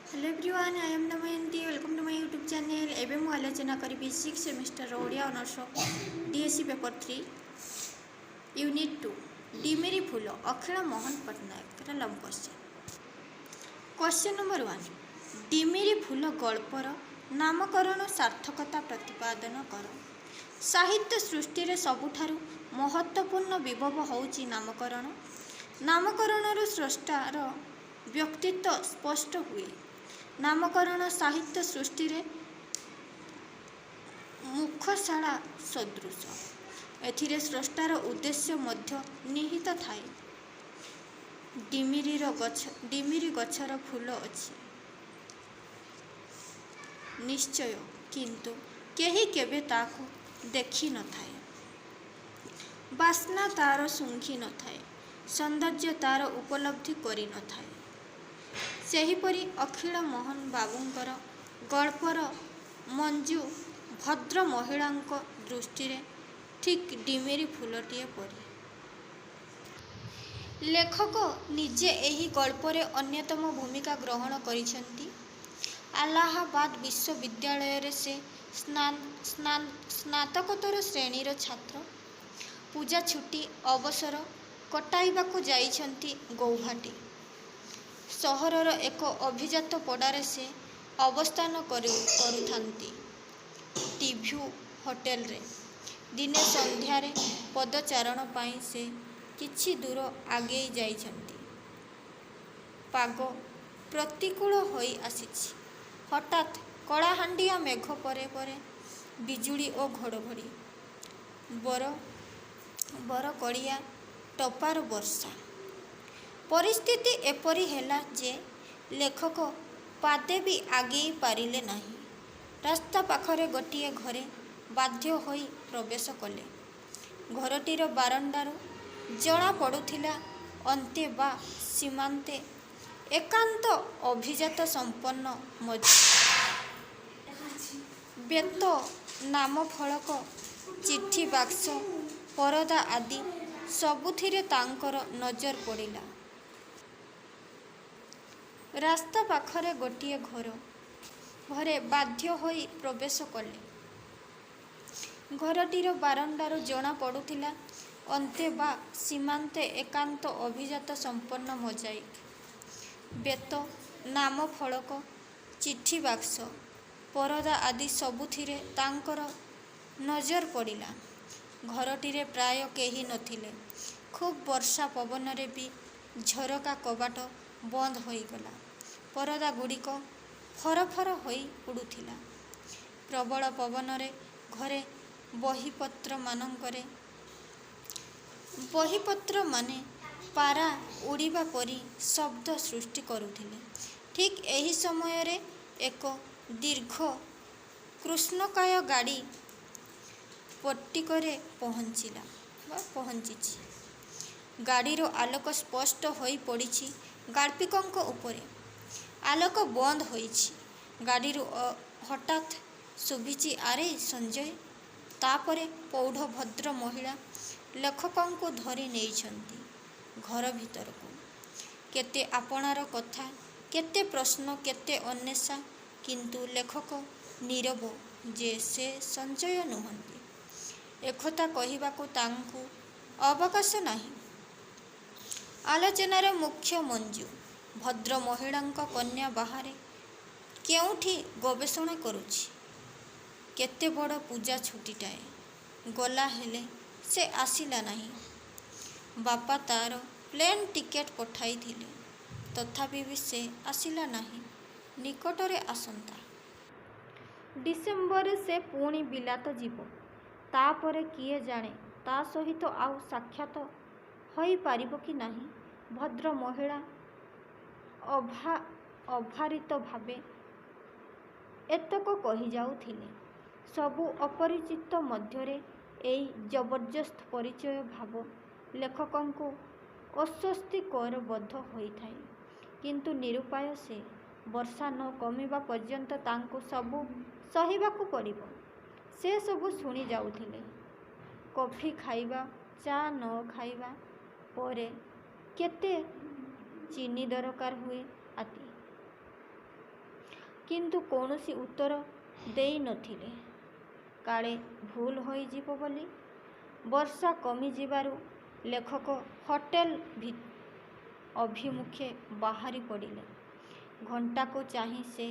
Hello everyone, I am Damayanti. Welcome to my YouTube channel. एबे मु आलोचना करी 6 semester Odia honours DSC paper 3 unit 2 Dimiri Phula Akhil Mohan Pattnaik लव question. Question number 1, Dimiri Phula गल्पर नामकरण सार्थकता प्रतिपादन कर। साहित्य सृष्टि रे सबुठारु महत्वपूर्ण विभव होउची नामकरण। नामकरणर स्रष्टार व्यक्तित्व स्पष्ट हुए। नामकरण साहित्य सृष्टि रे मुखशाला सदृश। एथिरे स्रष्टार उद्देश्य मध्य निहित थाए। डिमिरी गछर फूल अछि निश्चय, किंतु केही केबे ताकू देखि न थाए। बास्ना तार सुंघी न थाए, सौंदर्य तार उपलब्धि करि न थाए। सेहीपरि अखिल मोहन बाबूंकर गल्पर मंजू भद्र महिलांक दृष्टि रे ठीक डिमेरी फूलटीए परी। लेखक निजे एही गल्परे अन्यतम भूमिका ग्रहण करिसेंती। अलाहाबाद विश्वविद्यालय रे से स्नातकोत्तर श्रेणीर छात्र। पूजा छुट्टी अवसर कटाइबाकू जाइछंती गौहाटी सहरर एक अभिजात पड़ारे से अवस्थान करुथांती टीभ्यू होटेल रे। दिने संध्यारे पदचारण पाई से किछि दूर आगे जाइछंती। पाग प्रतिकूल होई आसिछि। हठात कलाहांडिया मेघ परे परे बिजुली ओ घड़घड़ी, बरकड़िया टपार वर्षा। परिस्थिति एपरी हेला जे लेखक पादे भी आगे पारिले नहीं। रास्ता पाखरे गोटिए घरे बाध्य होई प्रवेश कले। घरटीर बारंडारू जना पड़ुथिला अंते बा सीमांते एकांत अभिजात संपन्न बेत नाम फलक, चिठी बाक्स, परदा आदि सबुथिरे तांकर नजर पड़िला। रास्ता पाखरे गोटिए घरे बाध्य होई प्रवेश कले। घरटीर बारंडारू जना पड़ुथिला अंते बा सीमांते एकांत अभिजात संपन्न मोजाइक। बेत नाम फलक, चिठी बाक्स, परदा आदि सबुथिरे तांकर नजर पड़िला। घरटीरे प्राय केही नथिले। खूब वर्षा पवनरे भी झरका कबाट बंद होईगला। परदा गुड़िक फरफर होई उड़ुथिला। प्रबल पवनरे घरे बहीपत्र माने पारा उड़ीबा परी शब्द सृष्टि करुथिले। ठीक एही समय रे एक दीर्घ कृष्णकाय गाड़ी पट्टिकरे पहुंचीछि। गाड़ीर आलोक स्पष्ट होई पड़िछि गाल्पिकंक उपरे। आलोक बंद होईछि। गाड़ीरू हठात शुभिछि, आरे संजय। तापरे पौढ़ भद्र महिला लेखकंकु धरी नेइछंती घर भितरकू। केते आपणार कथा, केते प्रश्न, केते अन्वेषा, किंतु लेखक नीरव जे से संजय नुहंती। एकथा कहिबाकू तांकू अवकाश नाही। आलोचनार मुख्य मंजू भद्र महिलांक कन्या बाहारे केउठी गवेषणा करुछि। केते बड़ पूजा छुट्टीटाए गला हेले से आसिला नाही। बापा तार प्लेन टिकेट पठाई थिले, तथापि भी से आसिला नाही। निकटरे आसंता डिसेम्बर से पुणी बिलात जीव। तापरे किए जाने ता सहित आउ साक्षात होई पारिबो कि नाही। भद्र महिला अभारित भावे एतक कही जाउथिले। सबु अपरिचित मध्यरे एई जबरदस्त परिचय भाव लेखकंकु अस्वस्तिकर बोध होइथाए। किंतु निरुपाय से वर्षा न कमिबा पर्यंत तांकु सबु सहिबाकू पड़िबो। से सबु शुणी जाउथिले। कॉफी खाइबा, चा न खाइबा परे केते चीनी दरकार हुए आदि। କିନ୍ତୁ କୌଣସି ଉତ୍ତର ଦେଇନଥିଲେ। କାଳେ ଭୁଲ ହୋଇଯିବ ବୋଲି। ବର୍ଷା କମିଯିବାରୁ ଲେଖକ ହୋଟେଲ ଅଭିମୁଖେ ବାହାରି ପଡ଼ିଲେ। ଘଣ୍ଟାକୁ ଚାହିଁ ସେ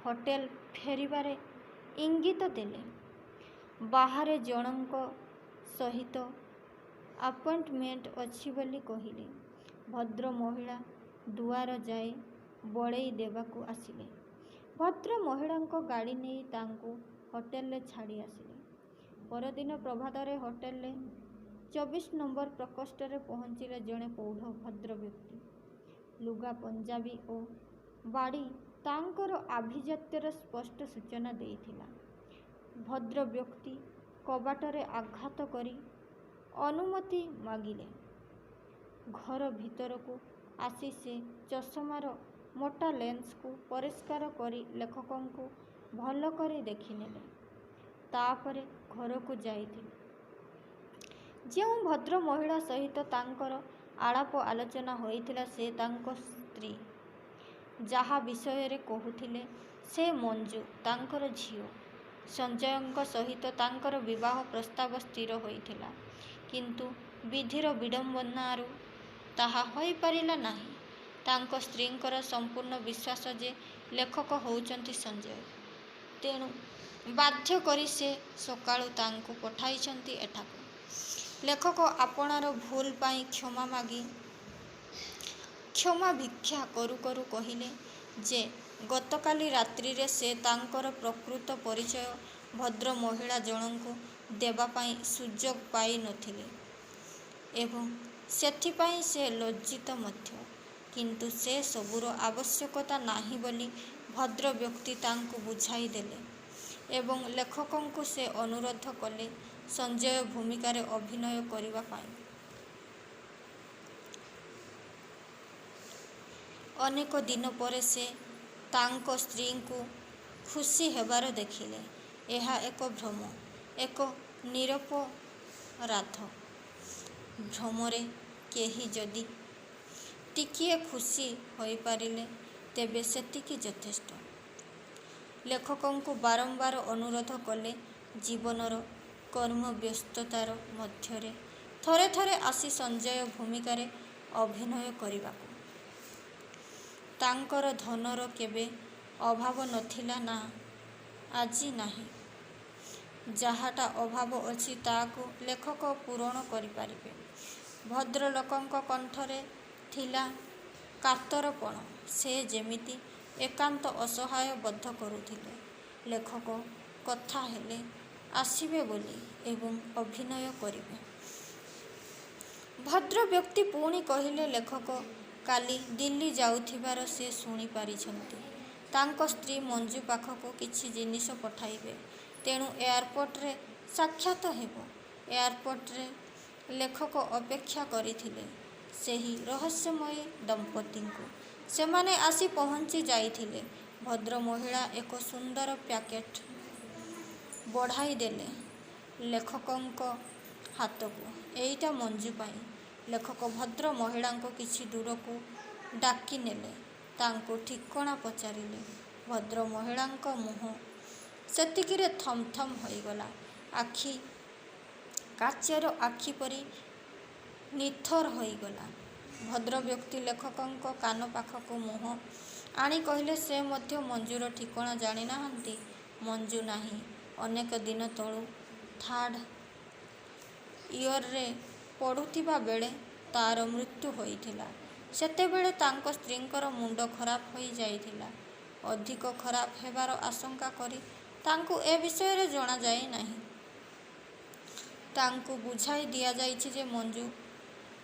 ହୋଟେଲ ଫେରିବାରେ ଇଙ୍ଗିତ ଦେଲେ। ବାହାରେ ଜଣଙ୍କ ସହିତ ଆପଏଣ୍ଟମେଣ୍ଟ ଅଛି ବୋଲି କହିଲେ। ଭଦ୍ରମହିଳା ଦୁଆର ଯାଏ ବଳେଇ ଦେବାକୁ ଆସିଲେ। ଭଦ୍ରମହିଳାଙ୍କ ଗାଡ଼ି ନେଇ ତାଙ୍କୁ ହୋଟେଲରେ ଛାଡ଼ି ଆସିଲେ। ପରଦିନ ପ୍ରଭାତରେ ହୋଟେଲରେ 24 ନମ୍ବର ପ୍ରକୋଷ୍ଠରେ ପହଞ୍ଚିଲେ ଜଣେ ପ୍ରୌଢ଼ ଭଦ୍ରବ୍ୟକ୍ତି। ଲୁଗା, ପଞ୍ଜାବୀ ଓ ବାଡ଼ି ତାଙ୍କର ଆଭିଜାତ୍ୟର ସ୍ପଷ୍ଟ ସୂଚନା ଦେଇଥିଲା। ଭଦ୍ରବ୍ୟକ୍ତି କବାଟରେ ଆଘାତ କରି ଅନୁମତି ମାଗିଲେ। ଘର ଭିତରକୁ ଆସି ସେ ଚଷମାର ମୋଟା ଲେନ୍ସକୁ ପରିଷ୍କାର କରି ଲେଖକଙ୍କୁ ଭଲ କରି ଦେଖିନେଲେ। ତାପରେ ଘରକୁ ଯାଇଥିଲେ। ଯେଉଁ ଭଦ୍ରମହିଳା ସହିତ ତାଙ୍କର ଆଳାପ ଆଲୋଚନା ହୋଇଥିଲା ସେ ତାଙ୍କ ସ୍ତ୍ରୀ। ଯାହା ବିଷୟରେ କହୁଥିଲେ ସେ ମଞ୍ଜୁ, ତାଙ୍କର ଝିଅ। ସଞ୍ଜୟଙ୍କ ସହିତ ତାଙ୍କର ବିବାହ ପ୍ରସ୍ତାବ ସ୍ଥିର ହୋଇଥିଲା। କିନ୍ତୁ ବିଧିର ବିଡ଼ମ୍ବନାରୁ ତାହା ହୋଇପାରିଲା ନାହିଁ। ତାଙ୍କ ସ୍ତ୍ରୀଙ୍କର ସମ୍ପୂର୍ଣ୍ଣ ବିଶ୍ୱାସ ଯେ ଲେଖକ ହେଉଛନ୍ତି ସଞ୍ଜୟ। ତେଣୁ ବାଧ୍ୟ କରି ସେ ସକାଳୁ ତାଙ୍କୁ ପଠାଇଛନ୍ତି ଏଠାକୁ। ଲେଖକ ଆପଣାର ଭୁଲ ପାଇଁ କ୍ଷମା ଭିକ୍ଷା କରୁ କରୁ କହିଲେ ଯେ ଗତକାଲି ରାତ୍ରିରେ ସେ ତାଙ୍କର ପ୍ରକୃତ ପରିଚୟ ଭଦ୍ରମହିଳା ଜଣଙ୍କୁ ଦେବା ପାଇଁ ସୁଯୋଗ ପାଇ ନଥିଲେ ଏବଂ ସେଥିପାଇଁ ସେ ଲଜ୍ଜିତ ମଧ୍ୟ। କିନ୍ତୁ ସେ ସବୁର ଆବଶ୍ୟକତା ନାହିଁ ବୋଲି ଭଦ୍ରବ୍ୟକ୍ତି ତାଙ୍କୁ ବୁଝାଇ ଦେଲେ ଏବଂ ଲେଖକଙ୍କୁ ସେ ଅନୁରୋଧ କଲେ ସଞ୍ଜୟ ଭୂମିକାରେ ଅଭିନୟ କରିବା ପାଇଁ। ଅନେକ ଦିନ ପରେ ସେ ତାଙ୍କ ସ୍ତ୍ରୀଙ୍କୁ ଖୁସି ହେବାର ଦେଖିଲେ। ଏହା ଏକ ଭ୍ରମ, ଏକ ନିରପରାଧ ଭ୍ରମରେ କେହି ଯଦି ଟିକିଏ ଖୁସି ହୋଇପାରିଲେ ତେବେ ସେତିକି ଯଥେଷ୍ଟ। ଲେଖକଙ୍କୁ ବାରମ୍ବାର ଅନୁରୋଧ କଲେ ଜୀବନର କର୍ମବ୍ୟସ୍ତତାର ମଧ୍ୟରେ ଥରେ ଥରେ ଆସି ସଞ୍ଜୟ ଭୂମିକାରେ ଅଭିନୟ କରିବାକୁ। ତାଙ୍କର ଧନର କେବେ ଅଭାବ ନଥିଲା ନା ଆଜି ନାହିଁ। ଯାହାଟା ଅଭାବ ଅଛି ତାକୁ ଲେଖକ ପୂରଣ କରିପାରିବେ। ଭଦ୍ରଲୋକଙ୍କ କଣ୍ଠରେ ଥିଲା କାତରପଣ। ସେ ଯେମିତି ଏକାନ୍ତ ଅସହାୟ ବୋଧ କରୁଥିଲେ। ଲେଖକ କଥା ହେଲେ ଆସିବେ ବୋଲି ଏବଂ ଅଭିନୟ କରିବେ। ଭଦ୍ରବ୍ୟକ୍ତି ପୁଣି କହିଲେ ଲେଖକ କାଲି ଦିଲ୍ଲୀ ଯାଉଥିବାର ସେ ଶୁଣିପାରିଛନ୍ତି। ତାଙ୍କ ସ୍ତ୍ରୀ ମଞ୍ଜୁ ପାଖକୁ କିଛି ଜିନିଷ ପଠାଇବେ। ତେଣୁ ଏୟାରପୋର୍ଟରେ ସାକ୍ଷାତ ହେବ। ଏୟାରପୋର୍ଟରେ ଲେଖକ ଅପେକ୍ଷା କରିଥିଲେ ସେହି ରହସ୍ୟମୟୀ ଦମ୍ପତିଙ୍କୁ। ସେମାନେ ଆସି ପହଞ୍ଚି ଯାଇଥିଲେ। ଭଦ୍ରମହିଳା ଏକ ସୁନ୍ଦର ପ୍ୟାକେଟ ବଢ଼ାଇ ଦେଲେ ଲେଖକଙ୍କ ହାତକୁ। ଏଇଟା ମଞ୍ଜୁ ପାଇଁ। ଲେଖକ ଭଦ୍ରମହିଳାଙ୍କୁ କିଛି ଦୂରକୁ ଡାକିନେଲେ। ତାଙ୍କୁ ଠିକଣା ପଚାରିଲେ। ଭଦ୍ରମହିଳାଙ୍କ ମୁହଁ ସେତିକିରେ ଥମଥମ ହୋଇଗଲା। ଆଖି କାଚର ଆଖି ପରି ନିଥର ହୋଇଗଲା। ଭଦ୍ରବ୍ୟକ୍ତି ଲେଖକଙ୍କ କାନ ପାଖକୁ ମୁହଁ ଆଣି କହିଲେ ସେ ମଧ୍ୟ ମଞ୍ଜୁର ଠିକଣା ଜାଣିନାହାନ୍ତି। ମଞ୍ଜୁ ନାହିଁ। ଅନେକ ଦିନ ତଳୁ 3rd ଇୟର୍ରେ ପଢ଼ୁଥିବା ବେଳେ ତା'ର ମୃତ୍ୟୁ ହୋଇଥିଲା। ସେତେବେଳେ ତାଙ୍କ ସ୍ତ୍ରୀଙ୍କର ମୁଣ୍ଡ ଖରାପ ହୋଇଯାଇଥିଲା। ଅଧିକ ଖରାପ ହେବାର ଆଶଙ୍କା କରି ତାଙ୍କୁ ଏ ବିଷୟରେ ଜଣାଯାଇ ନାହିଁ। ତାଙ୍କୁ ବୁଝାଇ ଦିଆଯାଇଛି ଯେ ମଞ୍ଜୁ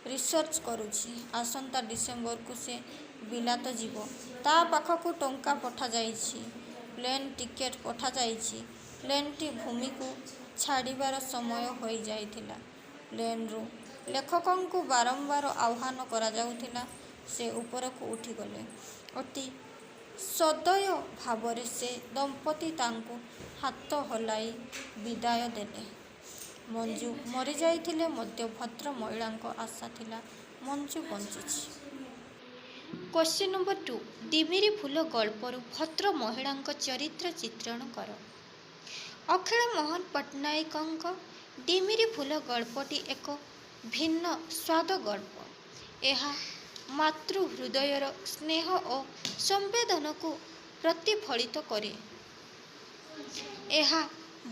ରିସର୍ଚ୍ଚ କରୁଛି। ଆସନ୍ତା ଡିସେମ୍ବରକୁ ସେ ବିଲାତ ଯିବ। ତା' ପାଖକୁ ଟଙ୍କା ପଠାଯାଇଛି। ପ୍ଲେନ୍ ଟିକେଟ ପଠାଯାଇଛି। ପ୍ଲେନ୍ଟି ଭୂମିକୁ ଛାଡ଼ିବାର ସମୟ ହୋଇଯାଇଥିଲା। ପ୍ଲେନ୍ରୁ ଲେଖକଙ୍କୁ ବାରମ୍ବାର ଆହ୍ୱାନ କରାଯାଉଥିଲା। ସେ ଉପରକୁ ଉଠିଗଲେ। ଅତି ସଦୟ ଭାବରେ ସେ ଦମ୍ପତି ତାଙ୍କୁ ହାତ ହଲାଇ ବିଦାୟ ଦେଲେ। ମଞ୍ଜୁ ମରିଯାଇଥିଲେ ମଧ୍ୟ ଭଦ୍ରମହିଳାଙ୍କ ଆଶା ଥିଲା ମଞ୍ଜୁ ବଞ୍ଚିଛି। क्वेश्चन नंबर 2 डिमिरी फूल गल्परू भद्र महिला चरित्र चित्रण कर। अखिल मोहन पट्टनायक डिमिरी फूल गल्पटी एक भिन्न स्वाद गल्प। यह मातृ हृदयर स्नेह और संवेदन को प्रतिफलित करे। यह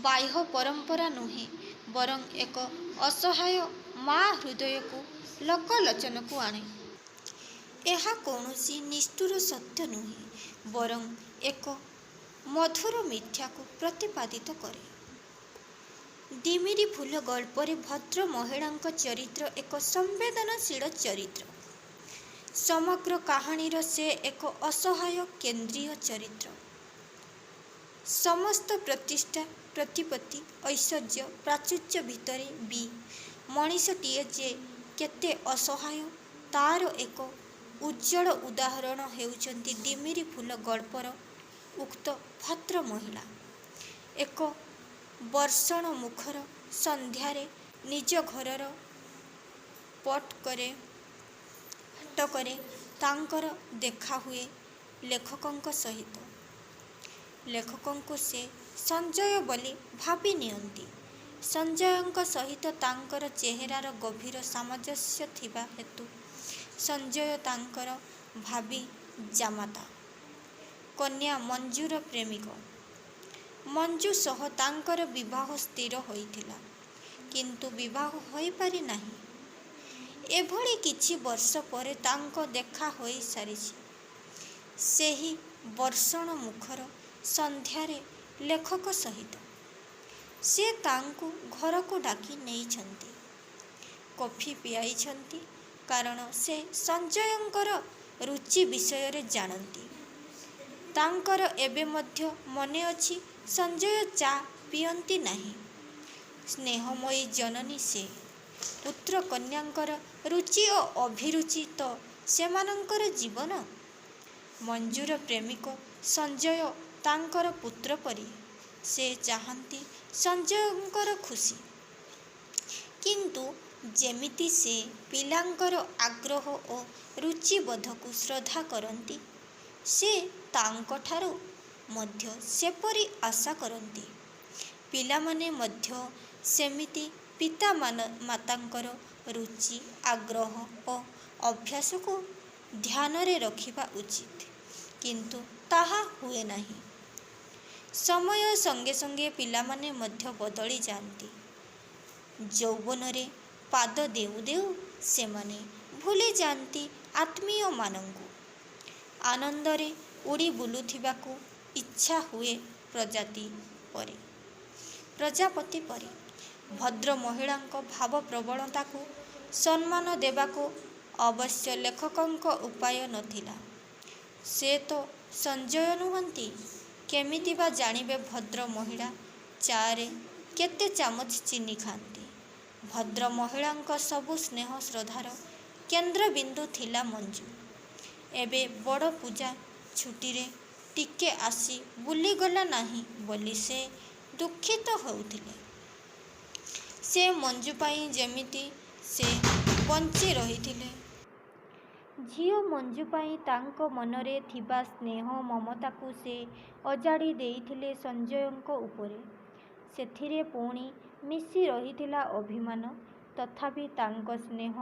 बाह्य परंपरा नुहे बरं एक असहाय माँ हृदय को लोकलोचन को आने। यह कौनसी निष्ठुर सत्य नुहे बरं एक मधुर मिथ्या को प्रतिपादित करे। डिमिरी फूल गल्परे भद्र महिला चरित्र एक संवेदनशील चरित्र। समग्र कहानीर से एक असहाय केंद्रीय चरित्र। समस्त प्रतिष्ठा प्रतिपत्ति ऐश्वर्य प्राचुर्य भितर भी मनीषटीए जे केते असहाय तार एक उज्जवल उदाहरण हेउचंती डिमिरी फूल गल्पर उक्त भद्र महिला। एक वर्षण मुखर संध्यारे निज घरर फाटकरे तांकर देखा हुए लेखकंक सहित। लेखकंकु से संजय बोली भाबी नियंती। संजयंक सहित तांकर चेहरार गभीर सामंजस्य थिबा हेतु संजय तांकर भाबी जामाता। कन्या मंजूर प्रेमिक। मंजू सह तांकर विवाह स्थिर होइथिला किंतु विवाह होई पारि नाही। एभली किछि वर्ष परे तांको देखा होई सारिछि। सेही वर्षण मुखर संध्यारे लेखक सहित से तांको घर को डाकी नेइछंती। कॉफी पियाइछंती कारण से संजयंकर रुचि विषय रे जानती। तांकर एबे मध्य मने अछि संजय चा पियंती नाही। स्नेहमयी जननी से पुत्र कन्यांकर रुचि और अभिरुचि तो सेमानंकर जीवन। मंजूर प्रेमिक संजय तांकर पुत्र परी से चाहती संजयंकर खुशी किंतु जेमिति से पिलांकर आग्रह और रुचिबोध को श्रद्धा करती से तांकठारु मध्य सेपरी आशा करती। पिलामाने मध्य सेमिति पिता मातांकर रुचि आग्रह और अभ्यास को ध्यान रे रखिबा उचित किंतु ताहा हुए नहीं। समय संगे संगे पिलामाने मध्य बदली जाती। यौवन रे पाद देउ देउ सेमाने भूली जाती आत्मीय मानंगु। आनंद रे उड़ी बुलुथिबाकु इच्छा हुए प्रजापति परी। भद्र महिला भाव प्रवणता को सम्मान देबाको अवश्य लेखकंक उपाय नथिला। से तो संजय नुहंती केमिति बा जानिबे भद्र महिला चारे केते चामच चीनी खाती। भद्र महिला सबु स्नेह श्रद्धार केंद्र बिंदु थिला मंजू। एबे बड़ पूजा छुट्टी रे टिके आसी बुली गला नाही बोली से दुखित होउथिले। से मंजू पाई जेमिति से बंची रहिथिले। झियो मंजू पाई तांको मनरे थिबा स्नेह ममता को से अजाड़ी देइथिले संजयंको उपरे। सेथिरे पुणी मिसी रहिथिला अभिमान। तथापि तांको स्नेह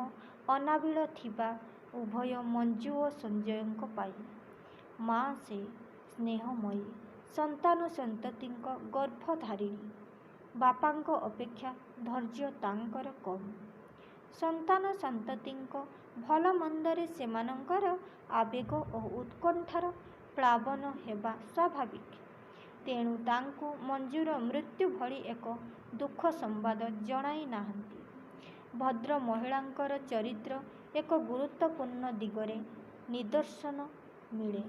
अनाबिल थिबा उभय मंजू और संजयंको पाई। माँ से स्नेहमयी संतान संततिंको गर्भधारिणी। बापांको अपेक्षा धैर्य तांकर कम। संतान संततिंको भल मंदरे सेमानंकर आवेग और उत्कंठार प्लावन हेबा स्वाभाविक। तेणु तांको मंजूर मृत्यु भली एक दुख संवाद जणाई नाहंती। भद्र महिलांकर चरित्र एक गुरुत्वपूर्ण दिगरे निदर्शन मिले।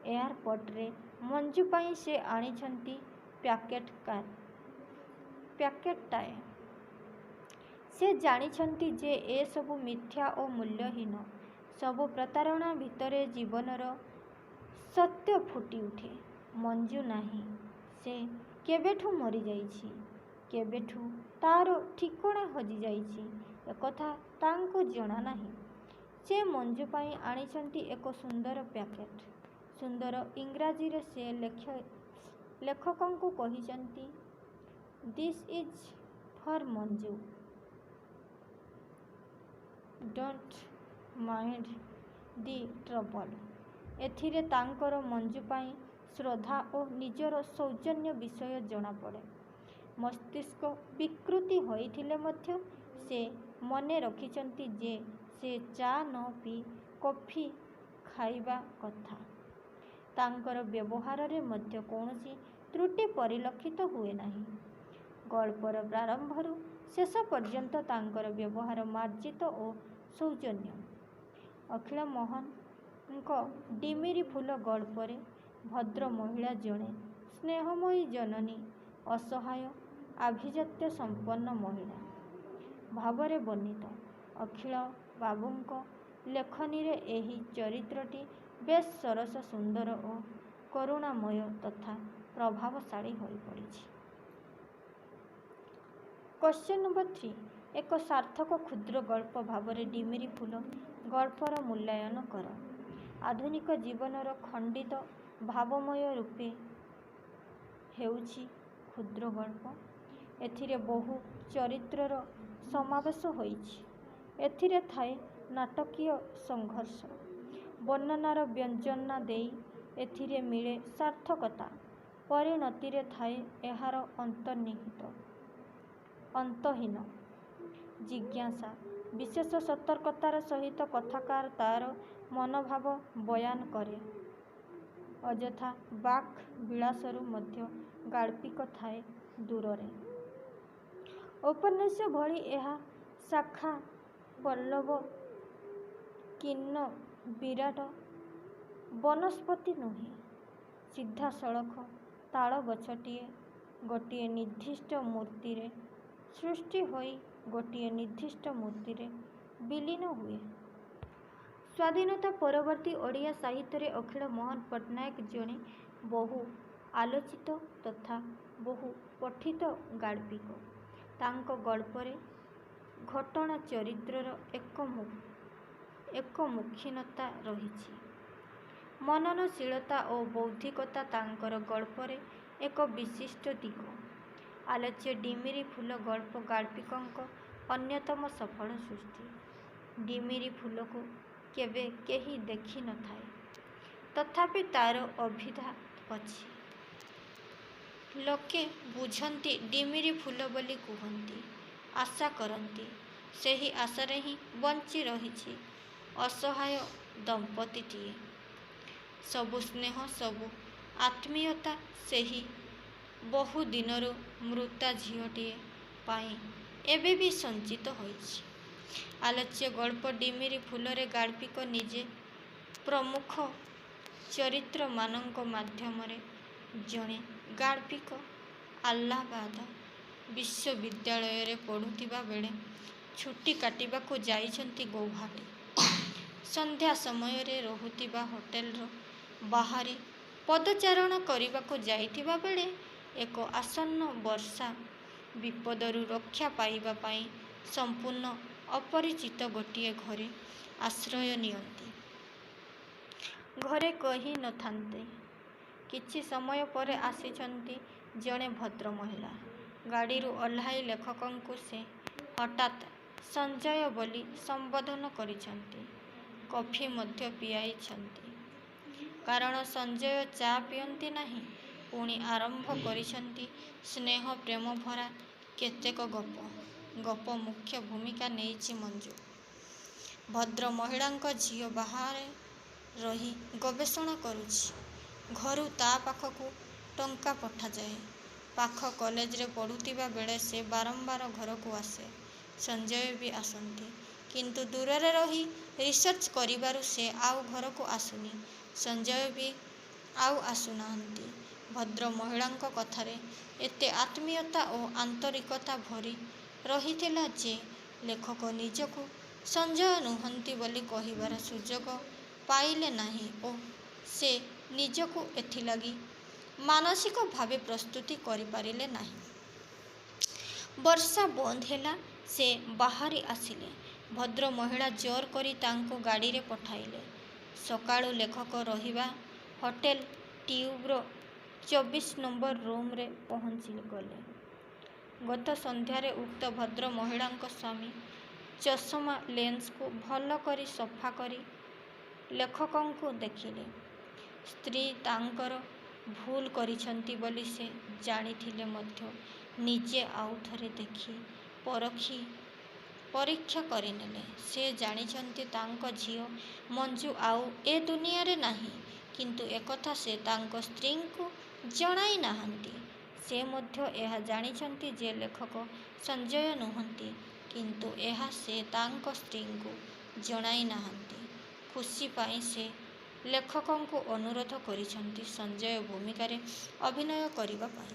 एयरपोर्ट रे मंजू पाई से आनिछंती प्याकेट टाए। से जानिछंती जे ए सबु मिथ्या और मूल्यहीन। सबु प्रतारणा भितरे जीवनर सत्य फुटी उठे। मंजू नाही। से केबेठू मरी जाइछि। केबेठू तार ठिकଣା हजि जाइछि एकथा तांको जଣା नाही। ସେ ମଞ୍ଜୁ ପାଇଁ ଆଣିଛନ୍ତି ଏକ ସୁନ୍ଦର ପ୍ୟାକେଟ। ସୁନ୍ଦର ଇଂରାଜୀରେ ସେ ଲେଖକଙ୍କୁ କହିଛନ୍ତି, this is for Manju, don't mind the trouble. ଏଥିରେ ତାଙ୍କର ମଞ୍ଜୁ ପାଇଁ ଶ୍ରଦ୍ଧା ଓ ନିଜର ସୌଜନ୍ୟ ବିଷୟ ଜଣାପଡ଼େ। ମସ୍ତିଷ୍କ ବିକୃତି ହୋଇଥିଲେ ମଧ୍ୟ ସେ ମନେ ରଖିଛନ୍ତି ଯେ ସେ ଚା ନ ପିଇ କଫି ଖାଇବା କଥା। ତାଙ୍କର ବ୍ୟବହାରରେ ମଧ୍ୟ କୌଣସି ତ୍ରୁଟି ପରିଲକ୍ଷିତ ହୁଏ ନାହିଁ। ଗଳ୍ପର ପ୍ରାରମ୍ଭରୁ ଶେଷ ପର୍ଯ୍ୟନ୍ତ ତାଙ୍କର ବ୍ୟବହାର ମାର୍ଜିତ ଓ ସୌଜନ୍ୟ। ଅଖିଳ ମୋହନଙ୍କ ଡିମିରି ଫୁଲ ଗଳ୍ପରେ ଭଦ୍ର ମହିଳା ଜଣେ ସ୍ନେହମୟୀ ଜନନୀ, ଅସହାୟ ଆଭିଜାତ୍ୟ ସମ୍ପନ୍ନ ମହିଳା ଭାବରେ ବର୍ଣ୍ଣିତ। ଅଖିଳ ବାବୁଙ୍କ ଲେଖନୀରେ ଏହି ଚରିତ୍ରଟି ବେଶ୍ ସରସ, ସୁନ୍ଦର ଓ କରୁଣାମୟ ତଥା ପ୍ରଭାବଶାଳୀ ହୋଇପଡ଼ିଛି। କ୍ୱେଶ୍ଚନ୍ ନମ୍ବର 3, ଏକ ସାର୍ଥକ କ୍ଷୁଦ୍ର ଗଳ୍ପ ଭାବରେ ଡିମିରି ଫୁଲ ଗଳ୍ପର ମୂଲ୍ୟାୟନ କର। ଆଧୁନିକ ଜୀବନର ଖଣ୍ଡିତ ଭାବମୟ ରୂପେ ହେଉଛି କ୍ଷୁଦ୍ର ଗଳ୍ପ। ଏଥିରେ ବହୁ ଚରିତ୍ରର ସମାବେଶ ହୋଇଛି। ଏଥିରେ ଥାଏ ନାଟକୀୟ ସଂଘର୍ଷ। ବର୍ଣ୍ଣନାର ବ୍ୟଞ୍ଜନା ଦେଇ ଏଥିରେ ମିଳେ ସାର୍ଥକତା। ପରିଣତିରେ ଥାଏ ଏହାର ଅନ୍ତହୀନ ଜିଜ୍ଞାସା। ବିଶେଷ ସତର୍କତାର ସହିତ କଥାକାର ତା'ର ମନୋଭାବ ବୟାନ କରେ। ଅଯଥା ବାକ୍ ବିଳାସରୁ ମଧ୍ୟ ଗାଳ୍ପିକ ଥାଏ ଦୂରରେ। ଉପନ୍ୟାସ ଭଳି ଏହା ଶାଖା ପଲ୍ଲବ କୀର୍ଣ୍ଣ ବିରାଟ ବନସ୍ପତି ନୁହେଁ। ସିଧାସଳଖ ତାଳ ଗଛଟିଏ ଗୋଟିଏ ନିର୍ଦ୍ଦିଷ୍ଟ ମୂର୍ତ୍ତିରେ ସୃଷ୍ଟି ହୋଇ ଗୋଟିଏ ନିର୍ଦ୍ଦିଷ୍ଟ ମୂର୍ତ୍ତିରେ ବିଲୀନ ହୁଏ। ସ୍ୱାଧୀନତା ପରବର୍ତ୍ତୀ ଓଡ଼ିଆ ସାହିତ୍ୟରେ ଅଖିଳ ମୋହନ ପଟ୍ଟନାୟକ ଜଣେ ବହୁ ଆଲୋଚିତ ତଥା ବହୁ ପଠିତ ଗାଳ୍ପିକ। ତାଙ୍କ ଗଳ୍ପରେ ଘଟଣା ଚରିତ୍ରର ଏକମୁଖୀନତା ରହିଛି। ମନନଶୀଳତା ଓ ବୌଦ୍ଧିକତା ତାଙ୍କର ଗଳ୍ପରେ ଏକ ବିଶିଷ୍ଟ ଦିଗ। ଆଲୋଚ୍ୟ ଡିମିରି ଫୁଲ ଗଳ୍ପ ଗାଳ୍ପିକଙ୍କ ଅନ୍ୟତମ ସଫଳ ସୃଷ୍ଟି। ଡିମିରି ଫୁଲକୁ କେବେ କେହି ଦେଖି ନଥାଏ, ତଥାପି ତା'ର ଅଭିଧା ଅଛି। ଲୋକେ ବୁଝନ୍ତି ଡିମିରି ଫୁଲ ବୋଲି କୁହନ୍ତି, ଆଶା କରନ୍ତି। ସେହି ଆଶାରେ ହିଁ ବଞ୍ଚି ରହିଛି ଅସହାୟ ଦମ୍ପତିଟିଏ। ସବୁ ସ୍ନେହ, ସବୁ ଆତ୍ମୀୟତା ସେହି ବହୁ ଦିନରୁ ମୃତା ଝିଅଟିଏ ପାଇଁ ଏବେ ବି ସଞ୍ଚିତ ହୋଇଛି। ଆଲୋଚ୍ୟ ଗଳ୍ପ ଡିମିରି ଫୁଲରେ ଗାଳ୍ପିକ ନିଜେ ପ୍ରମୁଖ ଚରିତ୍ରମାନଙ୍କ ମାଧ୍ୟମରେ ଜଣେ ଗାଳ୍ପିକ ଆହ୍ଲାବାଦ ବିଶ୍ୱବିଦ୍ୟାଳୟରେ ପଢ଼ୁଥିବା ବେଳେ ଛୁଟି କାଟିବାକୁ ଯାଇଛନ୍ତି ଗୌହାଟୀ। ସନ୍ଧ୍ୟା ସମୟରେ ରହୁଥିବା ହୋଟେଲର ବାହାରେ ପଦଚାରଣ କରିବାକୁ ଯାଇଥିବା ବେଳେ ଏକ ଆସନ୍ନ ବର୍ଷା ବିପଦରୁ ରକ୍ଷା ପାଇବା ପାଇଁ ସମ୍ପୂର୍ଣ୍ଣ ଅପରିଚିତ ଗୋଟିଏ ଘରେ ଆଶ୍ରୟ ନିଅନ୍ତି। ଘରେ କେହି ନଥାନ୍ତି। କିଛି ସମୟ ପରେ ଆସିଛନ୍ତି ଜଣେ ଭଦ୍ରମହିଳା। ଗାଡ଼ିରୁ ଓହ୍ଲାଇ ଲେଖକଙ୍କୁ ସେ ହଠାତ୍ ସଞ୍ଜୟ ବୋଲି ସମ୍ବୋଧନ କରିଛନ୍ତି। କଫି ମଧ୍ୟ ପିଆଇଛନ୍ତି। କାରଣ ସଞ୍ଜୟ ଚା ପିଅନ୍ତି ନାହିଁ। ପୁଣି ଆରମ୍ଭ କରିଛନ୍ତି ସ୍ନେହ ପ୍ରେମ ଭରା କେତେକ ଗପ। ଗପ ମୁଖ୍ୟ ଭୂମିକା ନେଇଛି ମଞ୍ଜୁ। ଭଦ୍ରମହିଳାଙ୍କ ଝିଅ ବାହାରେ ରହି ଗବେଷଣା କରୁଛି। ଘରୁ ତା' ପାଖକୁ ଟଙ୍କା ପଠାଯାଏ। ପାଖ କଲେଜରେ ପଢ଼ୁଥିବା ବେଳେ ସେ ବାରମ୍ବାର ଘରକୁ ଆସେ। ସଞ୍ଜୟ ବି ଆସନ୍ତି। କିନ୍ତୁ ଦୂରରେ ରହି ରିସର୍ଚ୍ଚ କରିବାରୁ ସେ ଆଉ ଘରକୁ ଆସୁନି। ସଞ୍ଜୟ ବି ଆଉ ଆସୁନାହାନ୍ତି। ଭଦ୍ରମହିଳାଙ୍କ କଥାରେ ଏତେ ଆତ୍ମୀୟତା ଓ ଆନ୍ତରିକତା ଭରି ରହିଥିଲା ଯେ ଲେଖକ ନିଜକୁ ସଞ୍ଜୟ ନୁହନ୍ତି ବୋଲି କହିବାର ସୁଯୋଗ ପାଇଲେ ନାହିଁ ଓ ସେ ନିଜକୁ ଏଥିଲାଗି ମାନସିକ ଭାବେ ପ୍ରସ୍ତୁତି କରିପାରିଲେ ନାହିଁ। ବର୍ଷା ବନ୍ଦ ହେଲା। ସେ ବାହାରି ଆସିଲେ। ଭଦ୍ର ମହିଳା ଜୋର କରି ତାଙ୍କୁ ଗାଡ଼ିରେ ପଠାଇଲେ। ସକାଳୁ ଲେଖକ ରହିବା ହୋଟେଲ ଟ୍ୟୁବ୍ର 24 ନମ୍ବର ରୁମ୍ରେ ପହଞ୍ଚିଗଲେ। ଗତ ସନ୍ଧ୍ୟାରେ ଉକ୍ତ ଭଦ୍ର ମହିଳାଙ୍କ ସ୍ୱାମୀ ଚଷମା ଲେନ୍ସକୁ ଭଲ କରି ସଫା କରି ଲେଖକଙ୍କୁ ଦେଖିଲେ। ସ୍ତ୍ରୀ ତାଙ୍କର ଭୁଲ କରିଛନ୍ତି ବୋଲି ସେ ଜାଣିଥିଲେ ମଧ୍ୟ ନିଜେ ଆଉ ଥରେ ଦେଖି ପରୀକ୍ଷା କରିନେଲେ। ସେ ଜାଣିଛନ୍ତି ତାଙ୍କ ଝିଅ ମଞ୍ଜୁ ଆଉ ଏ ଦୁନିଆରେ ନାହିଁ, କିନ୍ତୁ ଏକଥା ସେ ତାଙ୍କ ସ୍ତ୍ରୀଙ୍କୁ ଜଣାଇ ନାହାନ୍ତି। ସେ ମଧ୍ୟ ଏହା ଜାଣିଛନ୍ତି ଯେ ଲେଖକ ସଞ୍ଜୟ ନୁହନ୍ତି, କିନ୍ତୁ ଏହା ସେ ତାଙ୍କ ସ୍ତ୍ରୀଙ୍କୁ ଜଣାଇ ନାହାନ୍ତି। ଖୁସି ପାଇଁ ସେ ଲେଖକଙ୍କୁ ଅନୁରୋଧ କରିଛନ୍ତି ସଞ୍ଜୟ ଭୂମିକାରେ ଅଭିନୟ କରିବା ପାଇଁ।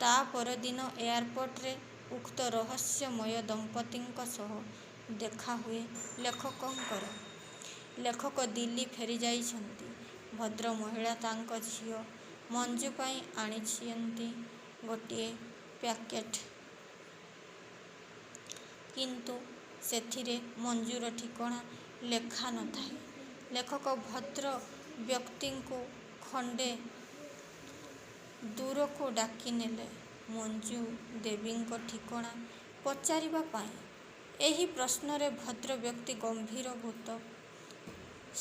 ତା ପରଦିନ ଏୟାରପୋର୍ଟରେ ଉକ୍ତ ରହସ୍ୟମୟ ଦମ୍ପତିଙ୍କ ସହ ଦେଖାହୁଏ ଲେଖକଙ୍କର। ଲେଖକ ଦିଲ୍ଲୀ ଫେରିଯାଇଛନ୍ତି। ଭଦ୍ରମହିଳା ତାଙ୍କ ଝିଅ ମଞ୍ଜୁ ପାଇଁ ଆଣିଛନ୍ତି ଗୋଟିଏ ପ୍ୟାକେଟ, କିନ୍ତୁ ସେଥିରେ ମଞ୍ଜୁର ଠିକଣା ଲେଖା ନଥାଏ। ଲେଖକ ଭଦ୍ର ବ୍ୟକ୍ତିଙ୍କୁ ଖଣ୍ଡେ ଦୂରକୁ ଡାକିନେଲେ ମଞ୍ଜୁ ଦେବୀଙ୍କ ଠିକଣା ପଚାରିବା ପାଇଁ। ଏହି ପ୍ରଶ୍ନରେ ଭଦ୍ରବ୍ୟକ୍ତି ଗମ୍ଭୀରଭୂତ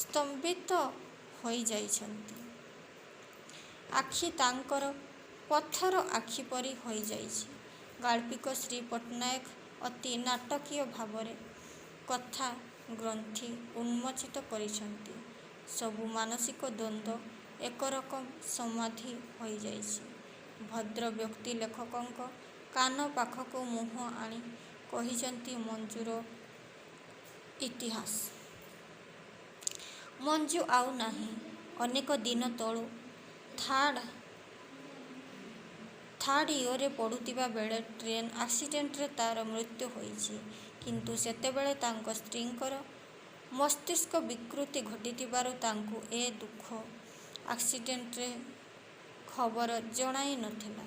ସ୍ତମ୍ଭିତ ହୋଇଯାଇଛନ୍ତି। ଆଖି ତାଙ୍କର ପଥର ଆଖି ପରି ହୋଇଯାଇଛି। ଗାଳ୍ପିକ ଶ୍ରୀ ପଟ୍ଟନାୟକ ଅତି ନାଟକୀୟ ଭାବରେ କଥା ଗ୍ରନ୍ଥି ଉନ୍ମୋଚିତ କରିଛନ୍ତି। ସବୁ ମାନସିକ ଦ୍ୱନ୍ଦ୍ୱ ଏକରକମ ସମାଧି ହୋଇଯାଇଛି। ଭଦ୍ରବ୍ୟକ୍ତି ଲେଖକଙ୍କ କାନ ପାଖକୁ ମୁହଁ ଆଣି କହିଛନ୍ତି ମଞ୍ଜୁର ଇତିହାସ। ମଞ୍ଜୁ ଆଉ ନାହିଁ। ଅନେକ ଦିନ ତଳୁ ଥାର୍ଡ଼ ଇଅରେ ପଢ଼ୁଥିବା ବେଳେ ଟ୍ରେନ୍ ଆକ୍ସିଡେଣ୍ଟରେ ତା'ର ମୃତ୍ୟୁ ହୋଇଛି। କିନ୍ତୁ ସେତେବେଳେ ତାଙ୍କ ସ୍ତ୍ରୀଙ୍କର ମସ୍ତିଷ୍କ ବିକୃତି ଘଟିଥିବାରୁ ତାଙ୍କୁ ଏ ଦୁଃଖ ଆକ୍ସିଡେଣ୍ଟର ଖବର ଜଣାଇ ନଥିଲା।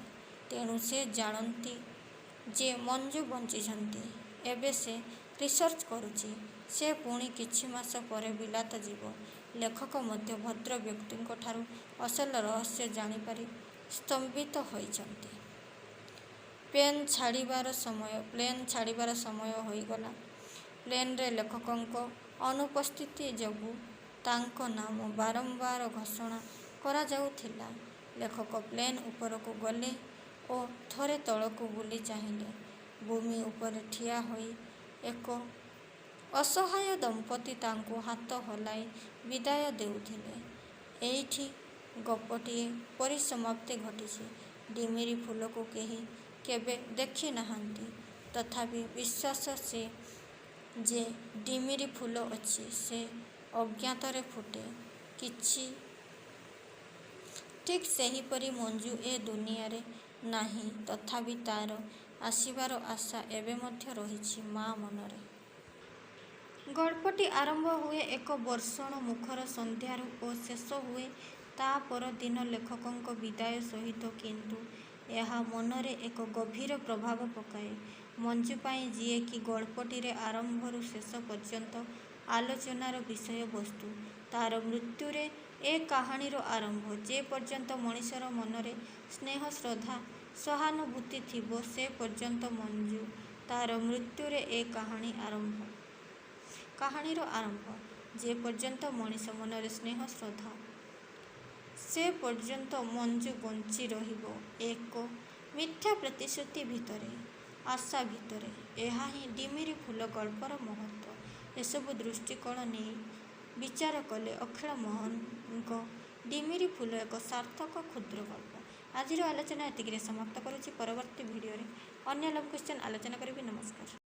ତେଣୁ ସେ ଜାଣନ୍ତି ଯେ ମଞ୍ଜୁ ବଞ୍ଚିଛନ୍ତି। ଏବେ ସେ ରିସର୍ଚ୍ଚ କରୁଛି। ସେ ପୁଣି କିଛି ମାସ ପରେ ବିଲାତ ଯିବ। ଲେଖକ ମଧ୍ୟ ଭଦ୍ରବ୍ୟକ୍ତିଙ୍କଠାରୁ ଅସଲ ରହସ୍ୟ ଜାଣିପାରି ସ୍ତମ୍ଭିତ ହୋଇଛନ୍ତି। ପ୍ଲେନ୍ ଛାଡ଼ିବାର ସମୟ ହୋଇଗଲା। ପ୍ଲେନ୍ରେ ଲେଖକଙ୍କ ଅନୁପସ୍ଥିତି ଯୋଗୁଁ ତାଙ୍କ ନାମ ବାରମ୍ବାର ଘୋଷଣା କରାଯାଉଥିଲା। ଲେଖକ ପ୍ଲେନ୍ ଉପରକୁ ଗଲେ ଓ ଥରେ ତଳକୁ ବୁଲି ଚାହିଁଲେ। ଭୂମି ଉପରେ ଠିଆ ହୋଇ ଏକ ଅସହାୟ ଦମ୍ପତି ତାଙ୍କୁ ହାତ ହଲାଇ ବିଦାୟ ଦେଉଥିଲେ। ଏଇଠି ଗପଟିଏ ପରିସମାପ୍ତି ଘଟିଛି। ଡିମିରି ଫୁଲକୁ କେହି କେବେ ଦେଖି ନାହାନ୍ତି, ତଥାପି ବିଶ୍ୱାସ ଯେ ଡିମିରି ଫୁଲ ଅଛି, ସେ ଅଜ୍ଞାତରେ ଫୁଟେ। ଠିକ୍ ସେହିପରି ମଞ୍ଜୁ ଏ ଦୁନିଆରେ ନାହିଁ, ତଥାପି ତା'ର ଆସିବାର ଆଶା ଏବେ ମଧ୍ୟ ରହିଛି ମା ମନରେ। ଗଳ୍ପଟି ଆରମ୍ଭ ହୁଏ ଏକ ବର୍ଷଣ ମୁଖର ସନ୍ଧ୍ୟାରୁ ଓ ଶେଷ ହୁଏ ତା ପରଦିନ ଲେଖକଙ୍କ ବିଦାୟ ସହିତ, କିନ୍ତୁ ଏହା ମନରେ ଏକ ଗଭୀର ପ୍ରଭାବ ପକାଏ। ମଞ୍ଜୁ ପାଇଁ, ଯିଏକି ଗଳ୍ପଟିରେ ଆରମ୍ଭରୁ ଶେଷ ପର୍ଯ୍ୟନ୍ତ ଆଲୋଚନାର ବିଷୟବସ୍ତୁ। ତା'ର ମୃତ୍ୟୁରେ ଏ କାହାଣୀର ଆରମ୍ଭ। ଯେ ପର୍ଯ୍ୟନ୍ତ ମଣିଷର ମନରେ ସ୍ନେହ, ଶ୍ରଦ୍ଧା, ସହାନୁଭୂତି ଥିବ, ସେ ପର୍ଯ୍ୟନ୍ତ ମଞ୍ଜୁ। ତା'ର ମୃତ୍ୟୁରେ ଏ କାହାଣୀର ଆରମ୍ଭ। ଯେ ପର୍ଯ୍ୟନ୍ତ ମଣିଷ ମନରେ ସ୍ନେହ, ଶ୍ରଦ୍ଧା, ସେ ପର୍ଯ୍ୟନ୍ତ ମଞ୍ଜୁ ବଞ୍ଚି ରହିବ ଏକ ମିଥ୍ୟା ପ୍ରତିଶ୍ରୁତି ଭିତରେ, ଆଶା ଭିତରେ। ଏହା ହିଁ ଡିମିରି ଫୁଲ ଗଳ୍ପର ମହତ୍ତ୍ୱ। ଏସବୁ ଦୃଷ୍ଟିକୋଣ ନେଇ ବିଚାର କଲେ ଅଖିଳ ମୋହନଙ୍କ ଡିମିରି ଫୁଲ ଏକ ସାର୍ଥକ କ୍ଷୁଦ୍ର ଗଳ୍ପ। ଆଜିର ଆଲୋଚନା ଏତିକିରେ ସମାପ୍ତ କରୁଛି। ପରବର୍ତ୍ତୀ ଭିଡ଼ିଓରେ ଅନ୍ୟ ଲଭ୍ କ୍ୱେଶ୍ଚନ୍ ଆଲୋଚନା କରିବି। ନମସ୍କାର।